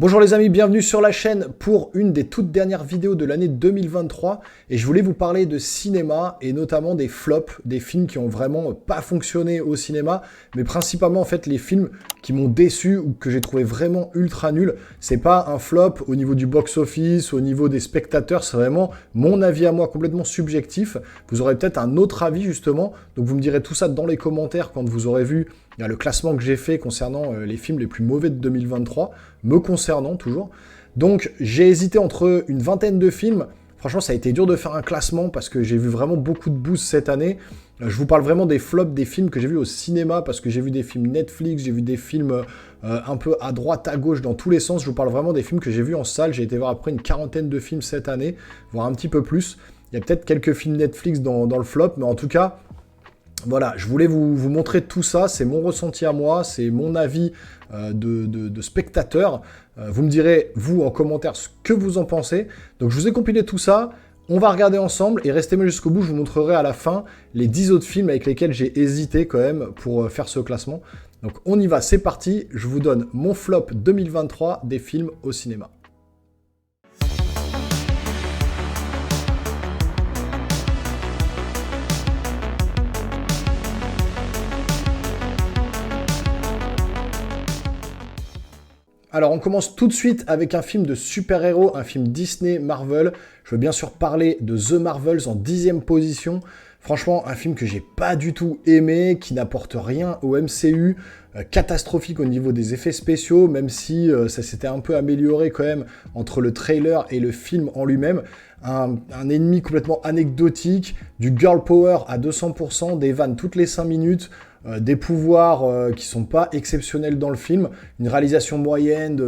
Bonjour les amis, bienvenue sur la chaîne pour une des toutes dernières vidéos de l'année 2023 et je voulais vous parler de cinéma et notamment des flops, des films qui ont vraiment pas fonctionné au cinéma, mais principalement en fait les films qui m'ont déçu ou que j'ai trouvé vraiment ultra nuls. C'est pas un flop au niveau du box-office, au niveau des spectateurs, c'est vraiment mon avis à moi complètement subjectif. Vous aurez peut-être un autre avis justement, donc vous me direz tout ça dans les commentaires quand vous aurez vu le classement que j'ai fait concernant les films les plus mauvais de 2023, me concernant toujours. Donc j'ai hésité entre une vingtaine de films. Franchement, ça a été dur de faire un classement parce que j'ai vu vraiment beaucoup de boosts cette année. Je vous parle vraiment des flops des films que j'ai vus au cinéma parce que j'ai vu des films Netflix, j'ai vu des films un peu à droite, à gauche, dans tous les sens. Je vous parle vraiment des films que j'ai vus en salle. J'ai été voir après une quarantaine de films cette année, voire un petit peu plus. Il y a peut-être quelques films Netflix dans le flop, mais en tout cas... Voilà, je voulais vous montrer tout ça, c'est mon ressenti à moi, c'est mon avis de spectateur. Vous me direz, vous, en commentaire, ce que vous en pensez. Donc je vous ai compilé tout ça, on va regarder ensemble et restez jusqu'au bout, je vous montrerai à la fin les 10 autres films avec lesquels j'ai hésité quand même pour faire ce classement. Donc on y va, c'est parti, je vous donne mon flop 2023 des films au cinéma. Alors on commence tout de suite avec un film de super-héros, un film Disney Marvel. Je veux bien sûr parler de The Marvels en 10e position. Franchement, un film que j'ai pas du tout aimé, qui n'apporte rien au MCU, catastrophique au niveau des effets spéciaux, même si ça s'était un peu amélioré quand même entre le trailer et le film en lui-même. Un ennemi complètement anecdotique, du girl power à 200%, des vannes toutes les 5 minutes, des pouvoirs qui sont pas exceptionnels dans le film, une réalisation moyenne,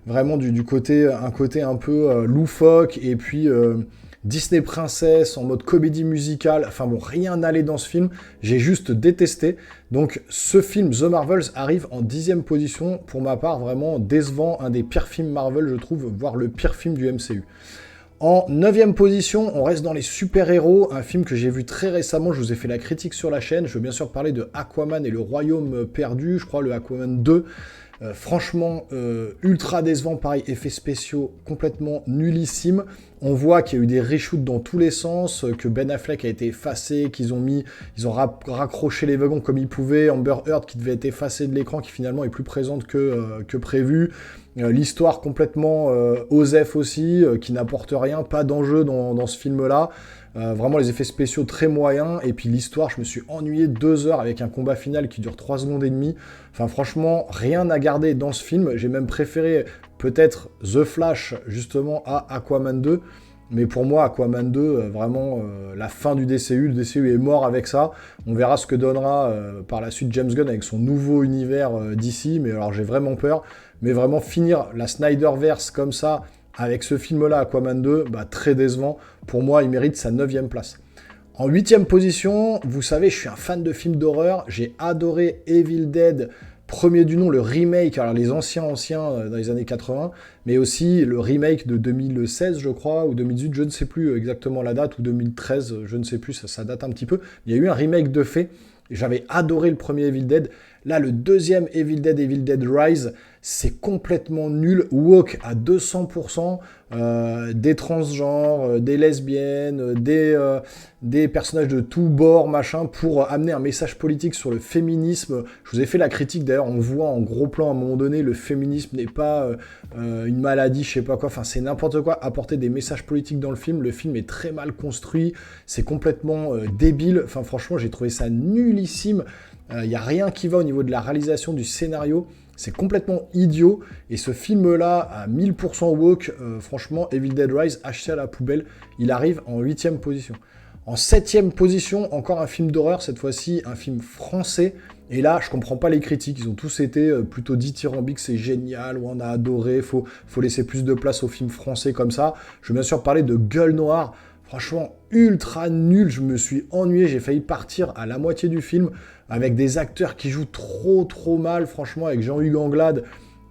vraiment du côté, un côté un peu loufoque, et puis Disney Princess en mode comédie musicale, enfin bon, rien n'allait dans ce film, j'ai juste détesté. Donc ce film, The Marvels, arrive en 10e position, pour ma part, vraiment décevant, un des pires films Marvel, je trouve, voire le pire film du MCU. En 9e position, on reste dans les super-héros, un film que j'ai vu très récemment, je vous ai fait la critique sur la chaîne, je veux bien sûr parler de Aquaman et le Royaume perdu, je crois le Aquaman 2, franchement ultra décevant, pareil, effets spéciaux complètement nullissimes. On voit qu'il y a eu des reshoots dans tous les sens, que Ben Affleck a été effacé, ils ont raccroché les wagons comme ils pouvaient, Amber Heard qui devait être effacée de l'écran, qui finalement est plus présente que prévu. L'histoire complètement OSEF aussi, qui n'apporte rien, pas d'enjeu dans ce film-là. Vraiment les effets spéciaux très moyens, et puis l'histoire, je me suis ennuyé 2 heures avec un combat final qui dure 3 secondes et demie. Enfin franchement, rien à garder dans ce film. J'ai même préféré peut-être The Flash justement à Aquaman 2. Mais pour moi, Aquaman 2, vraiment la fin du DCU. Le DCU est mort avec ça. On verra ce que donnera par la suite James Gunn avec son nouveau univers d'ici. Mais alors j'ai vraiment peur. Mais vraiment finir la Snyderverse comme ça, avec ce film-là, Aquaman 2, bah, très décevant. Pour moi, il mérite sa 9e place. En 8e position, vous savez, je suis un fan de films d'horreur. J'ai adoré Evil Dead, premier du nom, le remake, alors les anciens dans les années 80, mais aussi le remake de 2016, je crois, ou 2018, je ne sais plus exactement la date, ou 2013, je ne sais plus, ça date un petit peu. Il y a eu un remake de fait. J'avais adoré le premier Evil Dead. Là, le deuxième Evil Dead Rise, c'est complètement nul. Woke à 200%, des transgenres, des lesbiennes, des personnages de tous bords, machin, pour amener un message politique sur le féminisme. Je vous ai fait la critique, d'ailleurs, on voit en gros plan à un moment donné, le féminisme n'est pas une maladie, je sais pas quoi, enfin c'est n'importe quoi, apporter des messages politiques dans le film est très mal construit, c'est complètement débile, enfin franchement j'ai trouvé ça nullissime. Il n'y a rien qui va au niveau de la réalisation du scénario, c'est complètement idiot, et ce film-là, à 1000% woke, franchement, Evil Dead Rise, acheté à la poubelle, il arrive en 8e position. En 7e position, encore un film d'horreur, cette fois-ci un film français, et là, je comprends pas les critiques, ils ont tous été plutôt dithyrambiques, c'est génial, ou on a adoré, faut laisser plus de place aux films français comme ça. Je vais bien sûr parler de Gueule Noire, franchement ultra nul, je me suis ennuyé, j'ai failli partir à la moitié du film, avec des acteurs qui jouent trop mal, franchement, avec Jean-Hugues Anglade,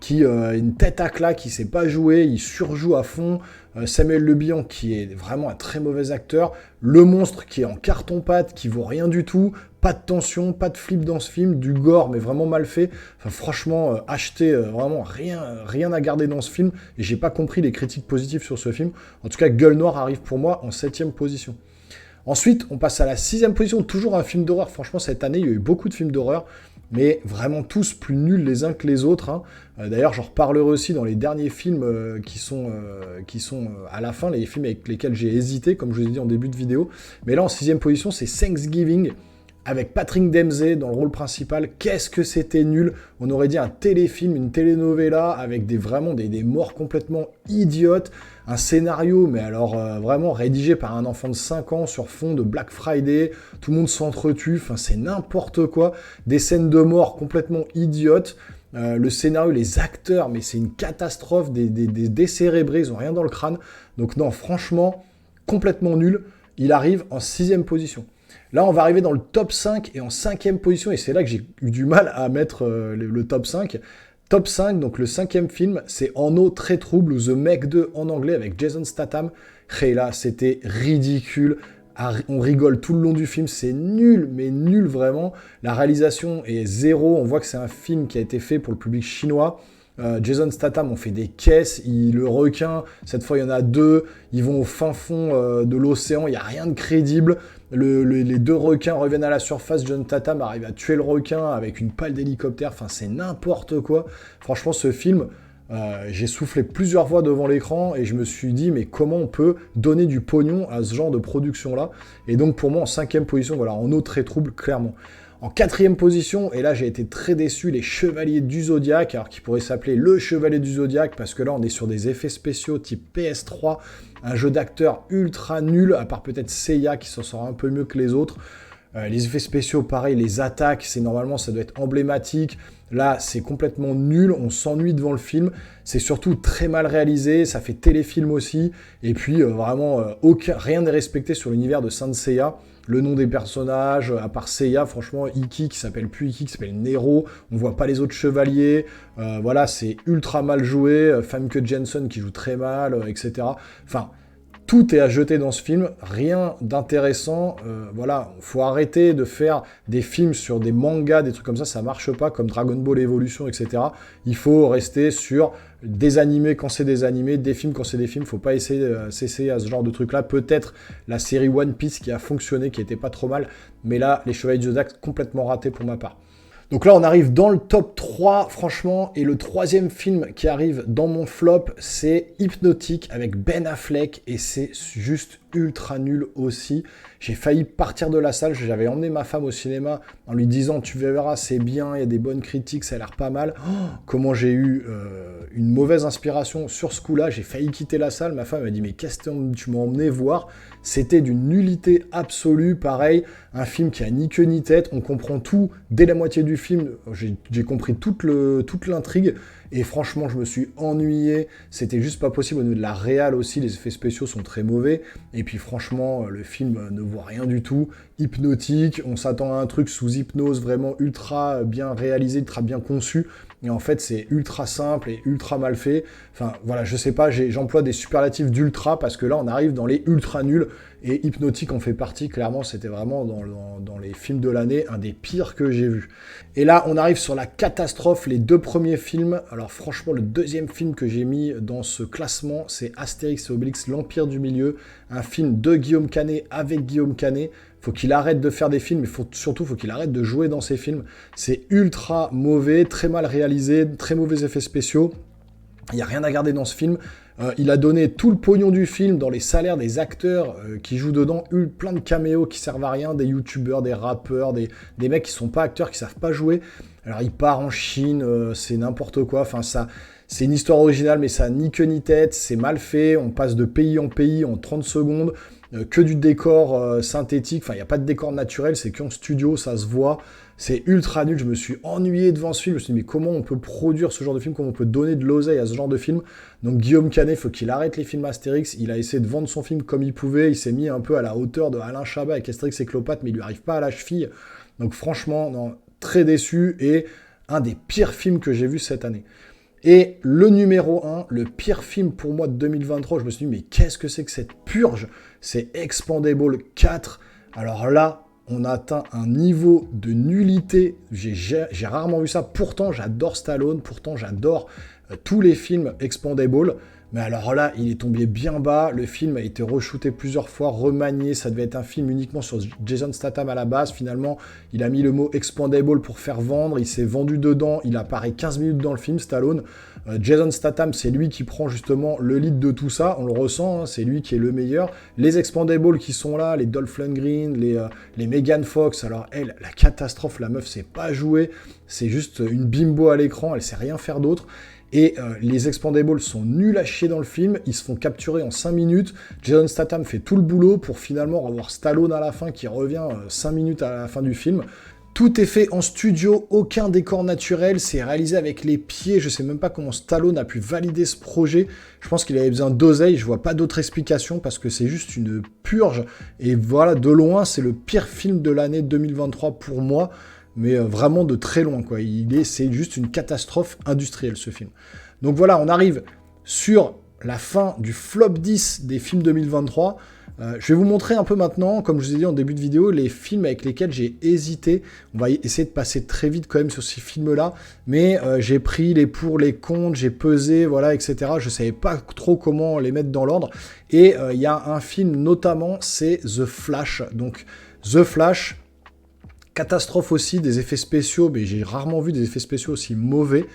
qui a une tête à claque, qui sait pas jouer, il surjoue à fond, Samuel Le Bihan, qui est vraiment un très mauvais acteur, Le Monstre, qui est en carton-pâte, qui vaut rien du tout, Pas de tension, pas de flip dans ce film, du gore, mais vraiment mal fait. Enfin, franchement, acheter vraiment rien à garder dans ce film. Et j'ai pas compris les critiques positives sur ce film. En tout cas, Gueule Noire arrive pour moi en 7e position. Ensuite, on passe à la 6e position, toujours un film d'horreur. Franchement, cette année, il y a eu beaucoup de films d'horreur, mais vraiment tous plus nuls les uns que les autres, hein. D'ailleurs, j'en reparlerai aussi dans les derniers films qui sont à la fin, les films avec lesquels j'ai hésité, comme je vous ai dit en début de vidéo. Mais là, en 6e position, c'est Thanksgiving, avec Patrick Dempsey dans le rôle principal. Qu'est-ce que c'était nul! On aurait dit un téléfilm, une telenovela, avec vraiment des morts complètement idiotes. Un scénario, mais alors vraiment rédigé par un enfant de 5 ans sur fond de Black Friday. Tout le monde s'entretue, enfin c'est n'importe quoi. Des scènes de mort complètement idiotes. Le scénario, les acteurs, mais c'est une catastrophe. Des décérébrés, ils ont rien dans le crâne. Donc non, franchement, complètement nul. Il arrive en 6e position. Là, on va arriver dans le top 5 et en 5e position, et c'est là que j'ai eu du mal à mettre le top 5. Top 5, donc le 5e film, c'est En eau très trouble, ou The Meg 2 en anglais, avec Jason Statham. Et là, c'était ridicule. On rigole tout le long du film, c'est nul, mais nul vraiment. La réalisation est zéro, on voit que c'est un film qui a été fait pour le public chinois. Jason Statham, on fait des caisses, le requin, cette fois il y en a 2, ils vont au fin fond de l'océan, il n'y a rien de crédible. Les 2 requins reviennent à la surface, Jason Statham arrive à tuer le requin avec une pale d'hélicoptère, enfin c'est n'importe quoi. Franchement, ce film, j'ai soufflé plusieurs fois devant l'écran et je me suis dit, mais comment on peut donner du pognon à ce genre de production-là? Et donc pour moi, en 5e position, voilà, En eau très trouble, clairement. En 4e position, et là j'ai été très déçu, les Chevaliers du Zodiaque, alors qui pourrait s'appeler Le Chevalier du Zodiaque, parce que là on est sur des effets spéciaux type PS3, un jeu d'acteur ultra nul, à part peut-être Seiya qui s'en sort un peu mieux que les autres. Les effets spéciaux, pareil, les attaques, normalement ça doit être emblématique. Là, c'est complètement nul, on s'ennuie devant le film. C'est surtout très mal réalisé, ça fait téléfilm aussi. Et puis, vraiment, rien n'est respecté sur l'univers de Saint Seiya. Le nom des personnages, à part Seiya, franchement, Iki, qui s'appelle plus Iki, qui s'appelle Nero. On voit pas les autres chevaliers. Voilà, c'est ultra mal joué. Famke Janssen qui joue très mal, etc. Enfin... Tout est à jeter dans ce film, rien d'intéressant. Voilà, faut arrêter de faire des films sur des mangas, des trucs comme ça marche pas, comme Dragon Ball Evolution, etc. Il faut rester sur des animés quand c'est des animés, des films quand c'est des films. Faut pas s'essayer à ce genre de trucs-là. Peut-être la série One Piece qui a fonctionné, qui était pas trop mal, mais là, les Chevaliers du Zodiaque, complètement raté pour ma part. Donc là, on arrive dans le top 3, franchement, et le 3e film qui arrive dans mon flop, c'est Hypnotique avec Ben Affleck, et c'est juste ultra nul aussi. J'ai failli partir de la salle, j'avais emmené ma femme au cinéma en lui disant « Tu verras, c'est bien, il y a des bonnes critiques, ça a l'air pas mal. Oh, » Comment j'ai eu une mauvaise inspiration sur ce coup-là, j'ai failli quitter la salle, ma femme m'a dit « Mais qu'est-ce que tu m'as emmené voir ?» C'était d'une nullité absolue, pareil, un film qui a ni queue ni tête, on comprend tout dès la moitié du film, j'ai compris toute l'intrigue, et franchement, je me suis ennuyé, c'était juste pas possible. Au niveau de la réal aussi, les effets spéciaux sont très mauvais, et puis franchement, le film ne voit rien du tout. Hypnotique, on s'attend à un truc sous hypnose vraiment ultra bien réalisé, ultra bien conçu, et en fait, c'est ultra simple et ultra mal fait. Enfin, voilà, je sais pas, j'emploie des superlatifs d'ultra, parce que là, on arrive dans les ultra nuls, et Hypnotique en fait partie. Clairement, c'était vraiment dans les films de l'année, un des pires que j'ai vus. Et là, on arrive sur la catastrophe, les 2 premiers films. Alors franchement, le 2e film que j'ai mis dans ce classement, c'est Astérix et Obélix, l'Empire du Milieu, un film de Guillaume Canet avec Guillaume Canet. Faut qu'il arrête de faire des films, mais surtout, faut qu'il arrête de jouer dans ses films. C'est ultra mauvais, très mal réalisé, très mauvais effets spéciaux. Il n'y a rien à garder dans ce film. Il a donné tout le pognon du film dans les salaires des acteurs qui jouent dedans, plein de caméos qui servent à rien, des youtubeurs, des rappeurs, des mecs qui sont pas acteurs, qui savent pas jouer. Alors il part en Chine, c'est n'importe quoi, enfin ça... C'est une histoire originale, mais ça n'a ni queue ni tête, c'est mal fait, on passe de pays en pays en 30 secondes, que du décor synthétique, enfin il n'y a pas de décor naturel, c'est qu'en studio, ça se voit, c'est ultra nul, je me suis ennuyé devant ce film, je me suis dit mais comment on peut produire ce genre de film, comment on peut donner de l'oseille à ce genre de film. Donc Guillaume Canet, faut qu'il arrête les films Astérix, il a essayé de vendre son film comme il pouvait, il s'est mis un peu à la hauteur de Alain Chabat avec Astérix et Cléopâtre, mais il lui arrive pas à la cheville, donc franchement, non, très déçu, et un des pires films que j'ai vu cette année. Et le numéro 1, le pire film pour moi de 2023, je me suis dit, mais qu'est-ce que c'est que cette purge? C'est Expendables 4. Alors là, on a atteint un niveau de nullité, j'ai rarement vu ça, pourtant j'adore Stallone, pourtant j'adore tous les films Expendables, mais alors là, il est tombé bien bas, le film a été re-shooté plusieurs fois, remanié, ça devait être un film uniquement sur Jason Statham à la base, finalement, il a mis le mot Expendable pour faire vendre, il s'est vendu dedans, il apparaît 15 minutes dans le film, Stallone. Jason Statham, c'est lui qui prend justement le lead de tout ça, on le ressent, hein, c'est lui qui est le meilleur. Les Expendables qui sont là, les Dolph Lundgren, les Megan Fox, alors elle, la catastrophe, la meuf sait pas jouer, c'est juste une bimbo à l'écran, elle sait rien faire d'autre. Et les Expendables sont nuls à chier dans le film, ils se font capturer en 5 minutes, Jason Statham fait tout le boulot pour finalement revoir Stallone à la fin qui revient 5 minutes à la fin du film. Tout est fait en studio, aucun décor naturel, c'est réalisé avec les pieds, je sais même pas comment Stallone a pu valider ce projet, je pense qu'il avait besoin d'oseille, je vois pas d'autre explication parce que c'est juste une purge, et voilà, de loin, c'est le pire film de l'année 2023 pour moi, mais vraiment de très loin, quoi. C'est juste une catastrophe industrielle, ce film. Donc voilà, on arrive sur la fin du flop 10 des films 2023. Je vais vous montrer un peu maintenant, comme je vous ai dit en début de vidéo, les films avec lesquels j'ai hésité. On va essayer de passer très vite quand même sur ces films-là, mais j'ai pris les pour, les contre, j'ai pesé, voilà, etc. Je savais pas trop comment les mettre dans l'ordre. Et il y a un film notamment, c'est The Flash. Donc The Flash, catastrophe aussi, des effets spéciaux, mais j'ai rarement vu des effets spéciaux aussi mauvais.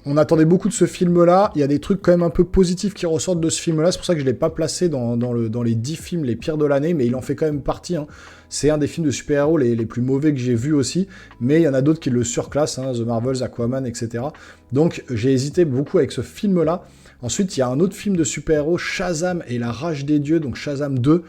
On attendait beaucoup de ce film-là, il y a des trucs quand même un peu positifs qui ressortent de ce film-là, c'est pour ça que je ne l'ai pas placé dans les 10 films les pires de l'année, mais il en fait quand même partie. Hein. C'est un des films de super-héros les plus mauvais que j'ai vus aussi, mais il y en a d'autres qui le surclassent, hein, The Marvels, Aquaman, etc. Donc j'ai hésité beaucoup avec ce film-là. Ensuite, il y a un autre film de super-héros, Shazam et la rage des dieux, donc Shazam 2.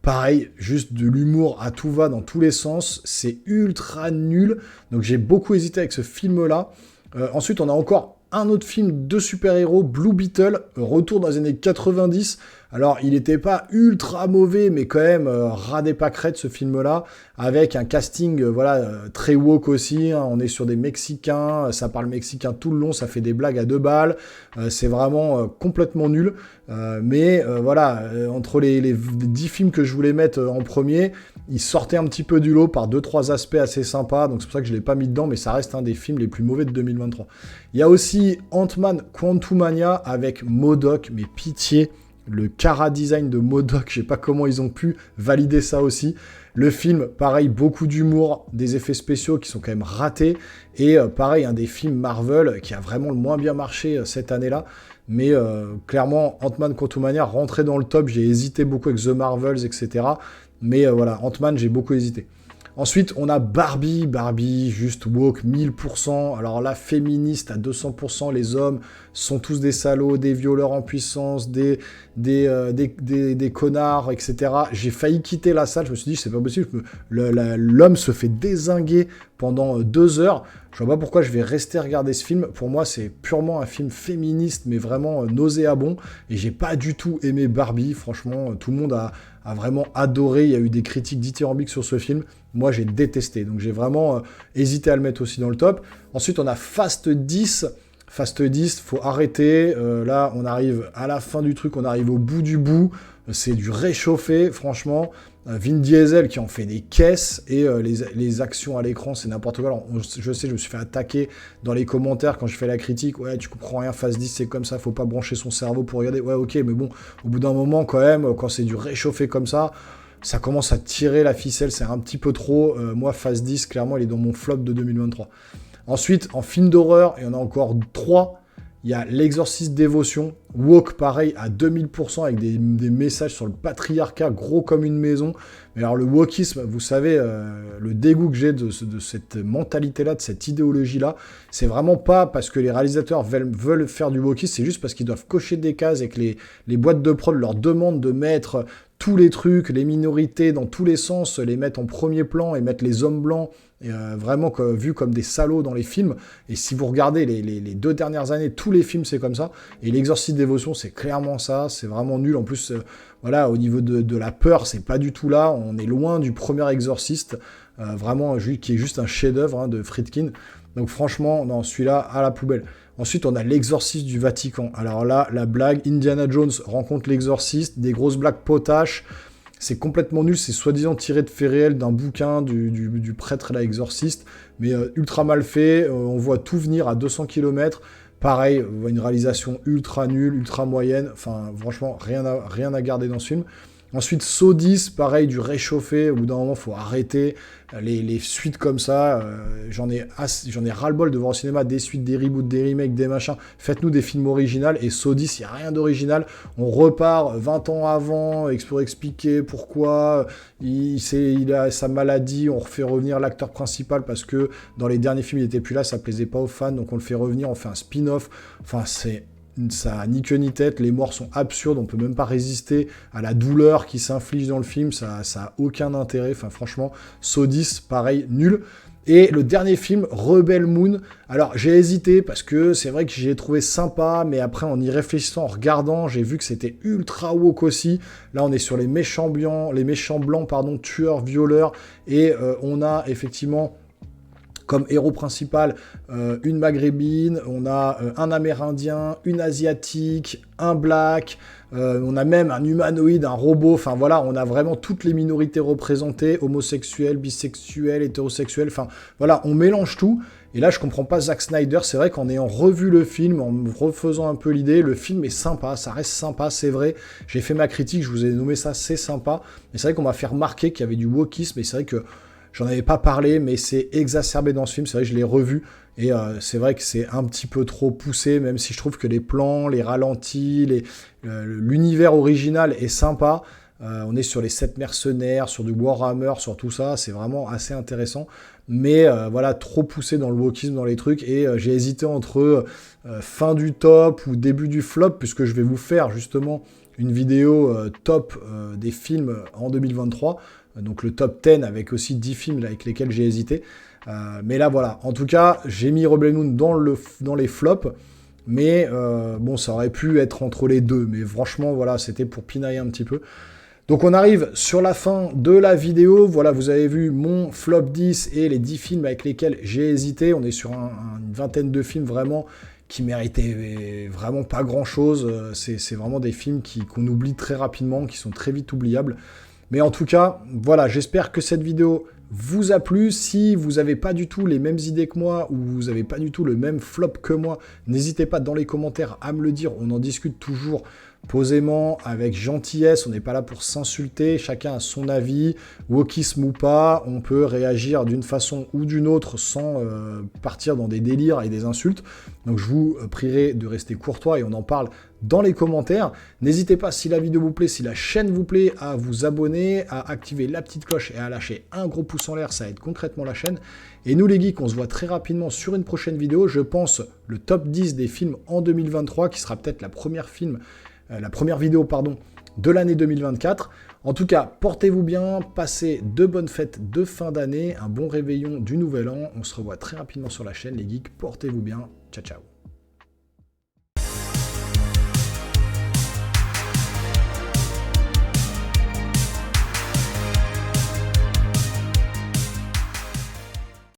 Pareil, juste de l'humour à tout va dans tous les sens, c'est ultra nul, donc j'ai beaucoup hésité avec ce film-là. Ensuite, on a encore un autre film de super-héros, Blue Beetle, retour dans les années 90. Alors, il n'était pas ultra mauvais, mais quand même ras des pâquerettes, ce film-là, avec un casting très woke aussi. Hein. On est sur des Mexicains, ça parle mexicain tout le long, ça fait des blagues à 2 balles. C'est vraiment complètement nul. Entre les 10 films que je voulais mettre en premier, ils sortaient un petit peu du lot par 2-3 aspects assez sympas, donc c'est pour ça que je ne l'ai pas mis dedans, mais ça reste un des films les plus mauvais de 2023. Il y a aussi Ant-Man Quantumania avec MODOK, mais pitié, le chara-design de MODOK, je sais pas comment ils ont pu valider ça aussi. Le film, pareil, beaucoup d'humour, des effets spéciaux qui sont quand même ratés, et pareil, un des films Marvel qui a vraiment le moins bien marché cette année-là, mais clairement, Ant-Man Quantumania rentrait dans le top, j'ai hésité beaucoup avec The Marvels, etc., mais voilà, Ant-Man, j'ai beaucoup hésité. Ensuite, on a Barbie, juste woke, 1000%. Alors là, féministe à 200%, les hommes sont tous des salauds, des violeurs en puissance, des connards, etc. J'ai failli quitter la salle, je me suis dit, c'est pas possible, l'homme se fait dézinguer pendant 2 heures. Je vois pas pourquoi je vais rester regarder ce film. Pour moi, c'est purement un film féministe, mais vraiment nauséabond. Et j'ai pas du tout aimé Barbie. Franchement, tout le monde a vraiment adoré. Il y a eu des critiques dithyrambiques sur ce film. Moi, j'ai détesté. Donc, j'ai vraiment hésité à le mettre aussi dans le top. Ensuite, on a Fast 10. Fast 10, faut arrêter. Là, on arrive à la fin du truc. On arrive au bout du bout. C'est du réchauffé, franchement. Vin Diesel qui en fait des caisses et les actions à l'écran, c'est n'importe quoi. Alors, je sais, je me suis fait attaquer dans les commentaires quand je fais la critique. Ouais, tu comprends rien, Phase 10, c'est comme ça, faut pas brancher son cerveau pour regarder. Ouais, ok, mais bon, au bout d'un moment, quand même, quand c'est du réchauffé comme ça commence à tirer la ficelle, c'est un petit peu trop. Moi, Phase 10, clairement, il est dans mon flop de 2023. Ensuite, en film d'horreur, il y en a encore 3. Il y a L'Exorciste Dévotion, woke pareil à 2000% avec des messages sur le patriarcat gros comme une maison. Mais alors le wokisme, vous savez, le dégoût que j'ai de cette mentalité-là, de cette idéologie-là, c'est vraiment pas parce que les réalisateurs veulent faire du wokisme, c'est juste parce qu'ils doivent cocher des cases et que les boîtes de prod leur demandent de mettre tous les trucs, les minorités dans tous les sens, les mettre en premier plan et mettre les hommes blancs vraiment vus comme des salauds dans les films. Et si vous regardez les 2 dernières années, tous les films c'est comme ça. Et L'Exorciste Dévotion, c'est clairement ça, c'est vraiment nul. En plus, au niveau de la peur, c'est pas du tout là. On est loin du premier Exorciste, vraiment qui est juste un chef-d'œuvre de Friedkin. Donc franchement, non, celui-là à la poubelle. Ensuite, on a L'Exorciste du Vatican. Alors là, la blague, Indiana Jones rencontre l'exorciste, des grosses blagues potaches. C'est complètement nul, c'est soi-disant tiré de faits réels d'un bouquin du prêtre là, exorciste, mais ultra mal fait, on voit tout venir à 200 km. Pareil, on voit une réalisation ultra nulle, ultra moyenne, enfin franchement rien à garder dans ce film. Ensuite, Saw 10, pareil, du réchauffé, au bout d'un moment, faut arrêter les suites comme ça, j'en ai ras-le-bol de voir au cinéma des suites, des reboots, des remakes, des machins, faites-nous des films originaux, et Saw 10, il n'y a rien d'original, on repart 20 ans avant, pour expliquer pourquoi il a sa maladie, on refait revenir l'acteur principal, parce que dans les derniers films, il était plus là, ça plaisait pas aux fans, donc on le fait revenir, on fait un spin-off, enfin ça a ni queue ni tête, les morts sont absurdes, on peut même pas résister à la douleur qui s'inflige dans le film, ça a aucun intérêt, enfin franchement, Saw 10, pareil, nul. Et le dernier film, Rebel Moon, alors j'ai hésité parce que c'est vrai que j'ai trouvé sympa, mais après en y réfléchissant, en regardant, j'ai vu que c'était ultra woke aussi. Là on est sur les méchants blancs, pardon, tueurs, violeurs, et on a effectivement comme héros principal, une maghrébine, on a un amérindien, une asiatique, un black, on a même un humanoïde, un robot, enfin voilà, on a vraiment toutes les minorités représentées, homosexuels, bisexuels, hétérosexuels, enfin voilà, on mélange tout. Et là, je comprends pas Zack Snyder, c'est vrai qu'en ayant revu le film, en me refaisant un peu l'idée, le film est sympa, ça reste sympa, c'est vrai. J'ai fait ma critique, je vous ai nommé ça, c'est sympa. Mais c'est vrai qu'on m'a fait remarquer qu'il y avait du wokisme, et c'est vrai que j'en avais pas parlé, mais c'est exacerbé dans ce film. C'est vrai que je l'ai revu. Et c'est vrai que c'est un petit peu trop poussé, même si je trouve que les plans, les ralentis, l'univers original est sympa. On est sur les 7 mercenaires, sur du Warhammer, sur tout ça. C'est vraiment assez intéressant. Mais voilà, trop poussé dans le wokisme, dans les trucs. Et j'ai hésité entre fin du top ou début du flop, puisque je vais vous faire justement une vidéo top des films en 2023. Donc le top 10 avec aussi 10 films avec lesquels j'ai hésité. Mais là, voilà. En tout cas, j'ai mis Rebel Moon dans les flops. Mais bon, ça aurait pu être entre les deux. Mais franchement, voilà, c'était pour pinailler un petit peu. Donc on arrive sur la fin de la vidéo. Voilà, vous avez vu mon flop 10 et les 10 films avec lesquels j'ai hésité. On est sur une vingtaine de films vraiment qui méritaient vraiment pas grand-chose. C'est vraiment des films qu'on oublie très rapidement, qui sont très vite oubliables. Mais en tout cas, voilà, j'espère que cette vidéo vous a plu. Si vous n'avez pas du tout les mêmes idées que moi, ou vous n'avez pas du tout le même flop que moi, n'hésitez pas dans les commentaires à me le dire. On en discute toujours posément, avec gentillesse. On n'est pas là pour s'insulter. Chacun a son avis, wokisme ou pas. On peut réagir d'une façon ou d'une autre sans partir dans des délires et des insultes. Donc je vous prierai de rester courtois et on en parle dans les commentaires. N'hésitez pas, si la vidéo vous plaît, si la chaîne vous plaît, à vous abonner, à activer la petite cloche et à lâcher un gros pouce en l'air, ça aide concrètement la chaîne. Et nous les geeks, on se voit très rapidement sur une prochaine vidéo. Je pense le top 10 des films en 2023, qui sera peut-être la première vidéo de l'année 2024. En tout cas, portez-vous bien, passez de bonnes fêtes de fin d'année, un bon réveillon du nouvel an. On se revoit très rapidement sur la chaîne, les geeks, portez-vous bien, ciao ciao.